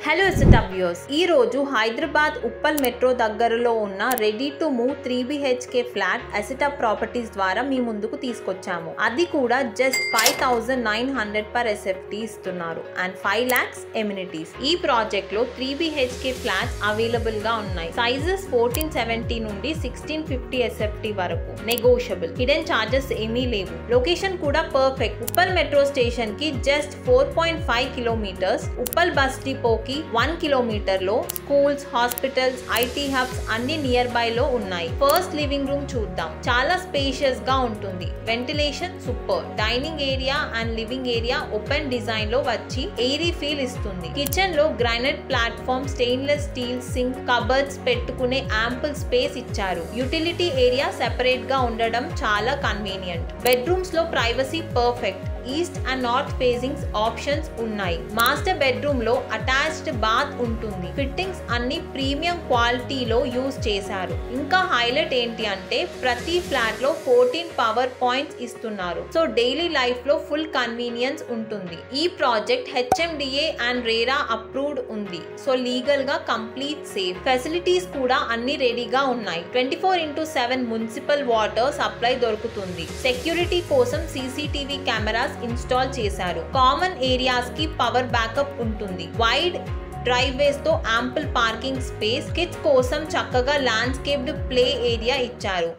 Hello ఎస్ఎటవ్యూస్ ఈ రోజు Hyderabad Uppal metro దగ్గరలో ఉన్న ready to move 3BHK flat ఎసెటప్ ప్రాపర్టీస్ ద్వారా మీ ముందుకు తీసుకొచ్చాము. అది కూడా జస్ట్ 5900 పర్ ఎస్ఎఫ్టీ ఇస్తున్నారు అండ్ 5 lakhs ఎమ్యూనిటీస్. ఈ ప్రాజెక్ట్ లో 3BHK ఫ్లాట్స్ అవైలబుల్ గా ఉన్నాయి. సైజెస్ 1470 నుండి 1650 ఎస్ఎఫ్టీ వరకు నెగోషియబుల్. హిడెన్ చార్జెస్ ఏమీ లేవు. లొకేషన్ కూడా పర్ఫెక్ట్. ఉప్పల్ మెట్రో స్టేషన్ కి జస్ట్ 4.5 కిలోమీటర్స్. ఉప్పల్ బస్ డిపోకి 1 కిలోమీటర్ లో స్కూల్స్, హాస్పిటల్స్, ఐటీ హబ్స్ అన్ని నియర్ బై లో ఉన్నాయి. ఫస్ట్ లివింగ్ రూమ్ చూద్దాం. చాలా స్పేషియస్ గా ఉంటుంది. Ventilation super. Dining area and living area open design లో వచ్చి ఎయిరీ ఫీల్ ఇస్తుంది. కిచెన్ లో granite platform, stainless steel sync, cupboards పెట్టుకునే యాంపుల్ స్పేస్ ఇచ్చారు. యూటిలిటీ ఏరియా సెపరేట్ గా ఉండడం చాలా కన్వీనియంట్. బెడ్రూమ్స్ లో privacy perfect. East and north facings options ఉన్నాయి. మాస్టర్ బెడ్రూమ్ లో అటాచ్డ్ బాత్ ఉంటుంది. ఫిట్టింగ్స్ అన్ని ప్రీమియం క్వాలిటీలో యూజ్ చేశారు. ఇంకా హైలైట్ ఏంటి అంటే ప్రతి ఫ్లాట్ లో 14 పవర్ పాయింట్స్ ఇస్తున్నారు. సో డైలీ లైఫ్ లో ఫుల్ కన్వీనియన్స్ ఉంటుంది. ఈ project HMDA and RERA approved ఉంది. సో లీగల్ గా కంప్లీట్ సేఫ్. ఫెసిలిటీస్ కూడా అన్ని రెడీగా ఉన్నాయి. 24/7 మున్సిపల్ వాటర్ సప్లై దొరుకుతుంది. సెక్యూరిటీ కోసం CCTV కెమెరాస్ ఇన్స్టాల్ చేశారు. కామన్ ఏరియాస్ కి పవర్ బ్యాకప్ ఉంటుంది. వైడ్ డ్రైవేస్ తో యాంపుల్ పార్కింగ్ స్పేస్. కిడ్స్ కోసం చక్కగా ల్యాండ్స్కేప్డ్ ప్లే ఏరియా ఇచ్చారు.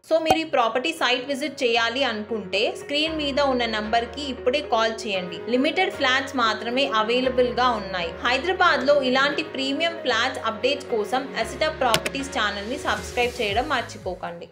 సో మీరు ఈ ప్రాపర్టీ సైట్ విజిట్ చేయాలి అనుకుంటే స్క్రీన్ మీద ఉన్న నంబర్ కి ఇప్పుడే కాల్ చేయండి. లిమిటెడ్ ఫ్లాట్స్ మాత్రమే అవైలబుల్ గా ఉన్నాయి. హైదరాబాద్ లో ఇలాంటి ప్రీమియం ఫ్లాట్స్ అప్డేట్స్ కోసం ఎసెటప్ ప్రాపర్టీస్ ఛానల్ ని సబ్స్క్రైబ్ చేయడం మర్చిపోకండి.